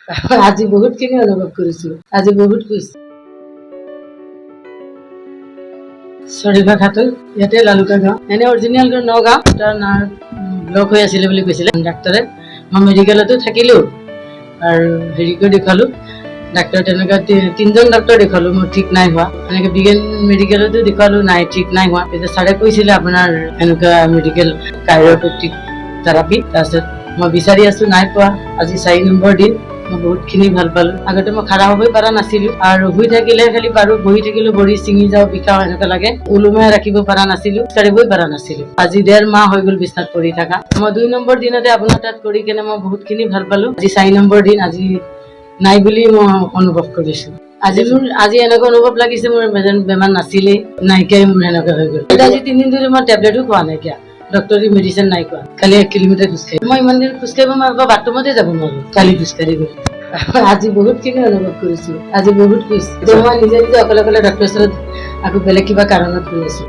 আজি বহুতখিনি অনুভৱ কৰিছো, আজি বহুত খুশ। চৰিফা খাতুন, ইয়াতে লালুকা গাঁও। এনে অৰিজিনেল নগাঁও, তাৰ ব্লক হৈ আছিলে বুলি কৈছিলে ডাক্তৰে। মই মেডিকেলতো থাকিলো আৰু হেৰি কৰি দেখুৱালো ডাক্তৰ, তেনেকুৱা 3জন ডাক্তৰ দেখুৱালো, মোৰ ঠিক নাই হোৱা। এনেকে বিজ্ঞান মেডিকেলতো দেখুৱালো, নাই ঠিক নাই হোৱা। তেতিয়া ছাৰে কৈছিলে আপোনাৰ এনেকুৱা মেডিকেল কাইৰোপ্ৰেক্টিক থেৰাপি। তাৰপিছত মই বিচাৰি আছো, নাই পোৱা। আজি 4 নম্বৰ দিন। মই বহুতখিনি ভাল পালো। আগতে মই খাৰা হ'বই পৰা নাছিলো, আৰু শুই থাকিলে খালি পাৰো, বহি থাকিলো ভৰি ছিঙি যাওঁ, বিষাও এনেকুৱা লাগে। ওলোমাই ৰাখিব পৰা নাছিলো, কাঢ়িবই পৰা নাছিলো। আজি 1.5 মাহ হৈ গ'ল বিছনাত পৰি থাকা। মই 2 নম্বৰ দিনতে আপোনাৰ তাত কৰি কেনে মই বহুতখিনি ভাল পালো। আজি 4 নম্বৰ দিন, আজি নাই বুলি মই অনুভৱ কৰিছো। আজি এনেকুৱা অনুভৱ লাগিছে মোৰ যেন বেমাৰ নাছিলেই, নাইকিয়াই মোৰ সেনেকুৱা হৈ গ'ল। আজি 3 দিন ধৰি মই টেবলেটো খোৱা নাইকিয়া, ডক্টৰী মেডিচিন নাই খোৱা। খালি 1 কিলোমিটাৰ খোজকাঢ়ি, মই ইমান দিন খোজকাঢ়িব নোৱাৰো, বাথৰুমতে যাব নোৱাৰো, কালি খোজকাঢ়ি গ'লো। আজি বহুতখিনি অনুভৱ কৰিছো, আজি বহুত খুশ। মই নিজে নিজে অকলে অকলে ডক্টৰৰ ওচৰত আকৌ বেলেগ কিবা কাৰণত গৈ আছো।